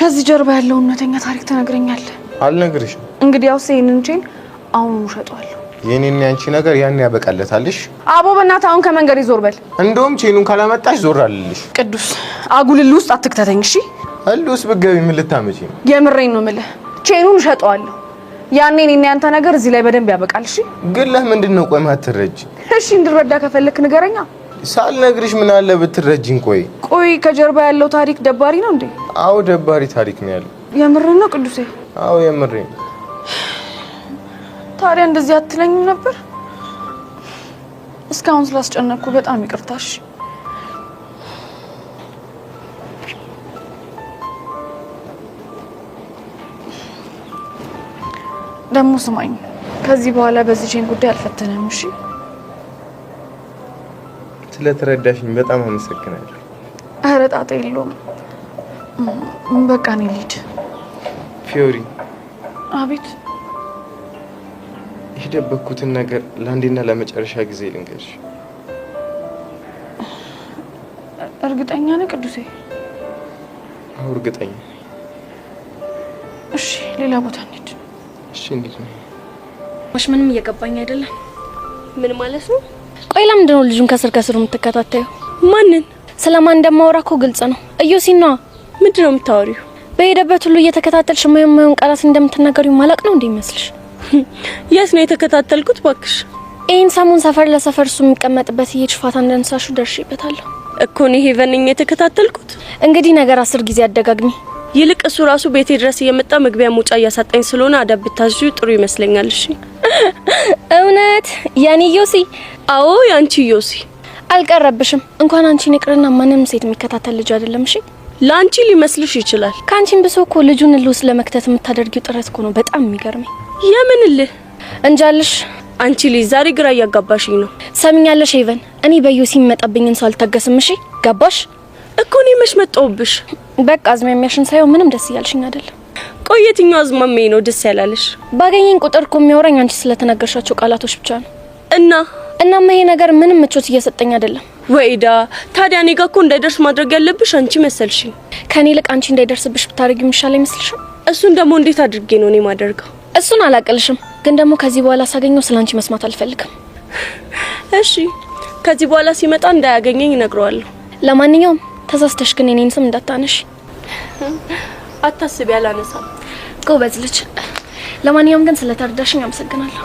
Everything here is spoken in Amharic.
ከዚህ ጀርባ ያለው እውነተኛ ታሪክ ተነግረኛለህ? አልነግርሽም። እንግዲህ ያው ሴንን ቼን አሁን ሸጧለሁ። የኔና ያንቺ ነገር ያን ያበቃለታልሽ። አቦ በእናትህ አሁን ከመንገድ ይዞር በል። እንደውም ቼኑን ካላመጣሽ ዞር አልልሽ። ቅዱስ አጉልል ውስጥ አትክተተኝ እሺ? አሉስ ብትገቢ ምን ልታመጪ ነው? የምሬን ነው የምልህ። ቼኑን ሸጧለሁ። ያኔ እኔና ያንተ ነገር እዚህ ላይ በደንብ ያበቃል። እሺ ግን ለምንድን ነው ቆይ ማትረጂ? እሺ እንድረዳ ከፈለክ ንገረኛ። ሳልነግርሽ ምን አለ ብትረጂኝ? ቆይ ከጀርባ ያለው ታሪክ ደባሪ ነው እንዴ? አዎ ደባሪ ታሪክ ነው ያለው። የምሬን ነው ቅዱሴ? አዎ የምሬን። ታዲያ እንደዚህ አትለኝም ነበር? እስካሁን ስላስጨነቅኩ በጣም ይቅርታሽ። ደግሞ ስማኝ፣ ከዚህ በኋላ በዚህ ቼን ጉዳይ አልፈተነም። እሺ ስለተረዳሽኝ በጣም አመሰግናለሁ። ኧረ ጣጣ የለውም። በቃ እኔ ልሂድ። ፊዮሪ። አቤት። የደበኩትን ነገር ለአንዴና ለመጨረሻ ጊዜ ልንገርሽ። እርግጠኛ ነህ ቅዱሴ? አዎ እርግጠኛ። እሺ ሌላ ቦታ እንሂድ። እሺ እንዴት ነው? ምንም እየገባኝ አይደለም። ምን ማለት ነው? ቆይ ለምንድን ነው ልጁን ከስር ከስሩ የምትከታተዩ? ማንን? ስለማን እንደማወራ እኮ ግልጽ ነው። እዩሲና ምንድን ነው የምታወሪው? በሄደበት ሁሉ እየተከታተልሽ የማይሆን ቃላት እንደምትናገሪው ማላቅ ነው እንዴ ይመስልሽ? የት ነው የተከታተልኩት ባክሽ? ይሄን ሰሞን ሰፈር ለሰፈር እሱ የሚቀመጥበት እየሽፋታ እንደነሳሹ ደርሼበታለሁ እኮ ነው ሄቨንኝ የተከታተልኩት። እንግዲህ ነገር 10 ጊዜ አደጋግሚ። ይልቅ እሱ ራሱ ቤቴ ድረስ እየመጣ መግቢያ መውጫ እያሳጣኝ ስለሆነ አዳብ ብታዥው ጥሩ ይመስለኛል። እሺ እውነት ያኔ ዮሲ? አዎ ያንቺ ዮሲ። አልቀረብሽም። እንኳን አንቺን ይቅርና ማንንም ሴት የሚከታተል ልጅ አይደለም። እሺ ላንቺ ሊመስልሽ ይችላል። ካንቺን ብሶ እኮ ልጁን ልውስ ለመክተት የምታደርጊው ጥረት እኮ ነው በጣም የሚገርመኝ። የምንልህ እንጃልሽ። አንቺ ልጅ ዛሬ ግራ እያጋባሽኝ ነው። ሰምኛለሽ ሄቨን፣ እኔ በዮሲ የሚመጣብኝን ሰው አልታገስም። እሺ ገባሽ? እኮ እኔ መች መጣሁብሽ? በቃ አዝማሚያሽን ሳይው ምንም ደስ እያልሽኝ አይደለም። ቆይ የትኛው አዝማሚያ ነው ደስ ያላለሽ? ባገኘኝ ቁጥር እኮ የሚያወራኝ አንቺ ስለተናገርሻቸው ቃላቶች ብቻ ነው። እናማ ይሄ ነገር ምንም ምቾት እየሰጠኝ አይደለም። ወይዳ ታዲያ እኔ ጋር እኮ እንዳይደርስ ማድረግ ያለብሽ አንቺ መሰልሽኝ። ከኔ ልቅ አንቺ እንዳይደርስብሽ ብታረጊው የሚሻል አይመስልሽም? እሱን ደግሞ እንዴት አድርጌ ነው እኔ ማደርገው? እሱን አላቀልሽም፣ ግን ደግሞ ከዚህ በኋላ ሳገኘው ስላንቺ መስማት አልፈልግም። እሺ ከዚህ በኋላ ሲመጣ እንዳያገኘኝ እነግረዋለሁ። ለማንኛውም ተሳስተሽ ግን እኔን ስም እንዳታነሽ። አታስቢ፣ አላነሳም። ጎበዝ ልጅ። ለማንኛውም ግን ስለተረዳሽኝ አመሰግናለሁ።